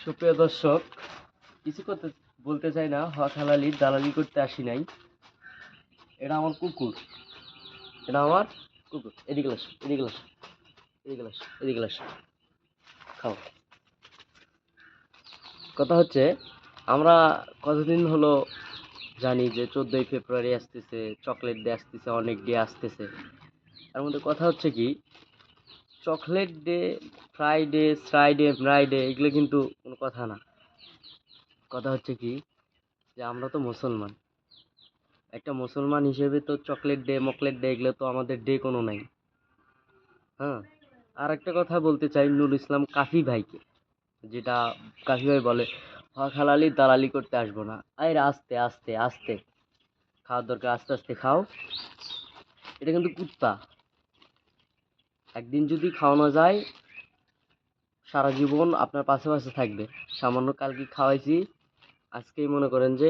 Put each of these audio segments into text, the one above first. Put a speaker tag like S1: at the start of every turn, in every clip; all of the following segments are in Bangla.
S1: সুপ্রিয় দর্শক, কিছু বলতে চাই না, হক হালালির দালালি করতে আসি নাই। এটা আমার কুকুর, এটা আমার কুকুর। এদিকে আসো, এদিকে আসো, এদিকে আসো, এদিকে আসো, খাও। কথা হচ্ছে, আমরা কতদিন হলো জানি যে 14ই ফেব্রুয়ারি আসতেছে, চকলেট ডে আসতেছে, অনেক ডে আসতেছে। তার মধ্যে কথা হচ্ছে কি, চকলেট ডে, ফ্রাইডে, ফ্রাইডে এগুলো কিন্তু কোনো কথা না। কথা হচ্ছে কি, যে আমরা তো মুসলমান, একটা মুসলমান হিসেবে তো চকলেট ডে মকলেট ডে এগুলো তো আমাদের ডে কোনো নাই। হ্যাঁ, আর একটা কথা বলতে চাই নুরুল ইসলাম কাফি ভাইকে, যেটা কাফি ভাই বলে হক হালালি দালালি করতে আসবো না। আরে আস্তে আস্তে আস্তে খাওয়ার দরকার, আস্তে আস্তে খাও। এটা কিন্তু কুত্তা, একদিন যদি খাওয়ানো যায় সারা জীবন আপনার পাশে পাশে থাকবে। সামান্য কালকে খাওয়াইছি, আজকেই মনে করেন যে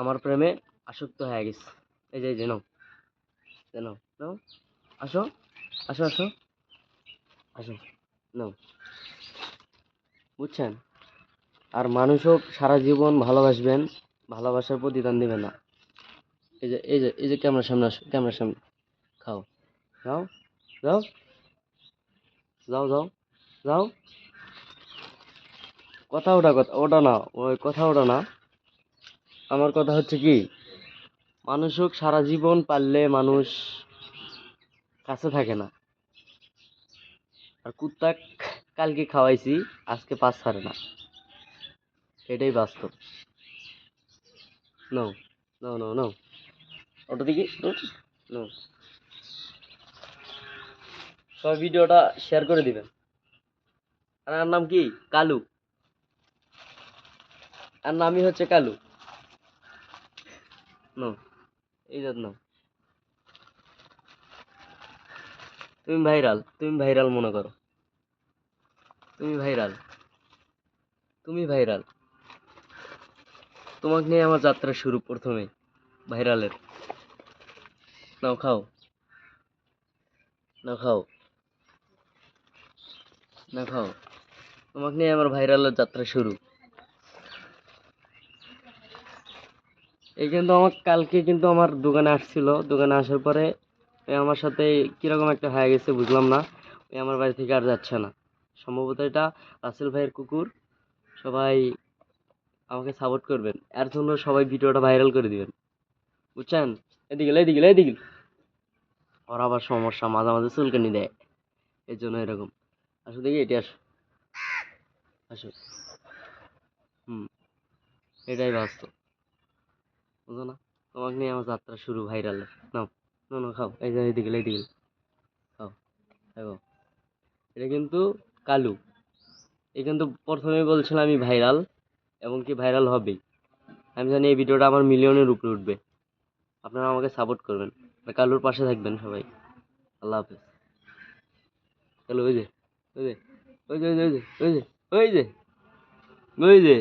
S1: আমার প্রেমে আসক্ত হয়ে গেছে। এই যে নাও, নাও নাও, আসো আসো আসো আসো, নাও। বুঝছেন? আর মানুষও সারা জীবন ভালোবাসবেন, ভালোবাসার প্রতিদান দিবেন না। এই যে ক্যামেরার সামনে আসো, ক্যামেরার সামনে খাও। যাও যাও, যাও যাও যাও। কথা ওটা না, ওই কথা ওটা না। আমার কথা হচ্ছে কি, মানুষও সারা জীবন পারলে মানুষ কাছে থাকে না। আর কুত্তা কালকে খাওয়াইছি, আজকে পাস ছাড়ে না, এটাই বাস্তব। নাও নাও নাও নাও, ওটা দিকে নাও। সব ভিডিওটা শেয়ার করে দিবেন। আর আমার নাম কি, কালু। আর নামই হচ্ছে কালু। নাও, এই যে নাও। তুমি ভাইরাল মনে করো, তুমি ভাইরাল, তুমি ভাইরাল। তোমাকে নিয়ে আমার যাত্রা শুরু প্রথমে ভাইরালের। নাও খাও, না খাও, না খাও। তোমাকে নিয়ে আমার ভাইরালের যাত্রা শুরু। এই কিন্তু আমার কালকে কিন্তু আমার দোকানে আসছিল, দোকানে আসার পরে আমার সাথে কিরকম একটা হয়ে গেছে বুঝলাম না। আমার বাড়ি থেকে আর যাচ্ছে না। সম্ভবত এটা রাসেল ভাইয়ের কুকুর। সবাই আমাকে সাপোর্ট করবেন, এর জন্য সবাই ভিডিওটা ভাইরাল করে দিবেন। বুঝছেন? এদিকে। ওর আবার সমস্যা, মাঝে মাঝে চুলকানি দেয়, এর জন্য এরকম। আসো দেখি, এটি আসো, আসো। হুম, এটাই বাস্তব, বুঝো না? তোমাকে নিয়ে আমার যাত্রা শুরু ভাইরালের। নাও নাও নাও, খাও। এই যে এইদিকে খাও, দেখো। এটা কিন্তু কালু। এ কিন্তু প্রথমে বলছিলাম আমি ভাইরাল, এবং কি ভাইরাল হবেই। আমি জানি এই ভিডিওটা আমার মিলিয়নের উপরে উঠবে। আপনারা আমাকে সাপোর্ট করবেন, আর কালুর পাশে থাকবেন সবাই। আল্লাহ হাফেজ। কালু, ওই যে ওই যে ওই যে ওই যে ওই যে ওই যে ওই যে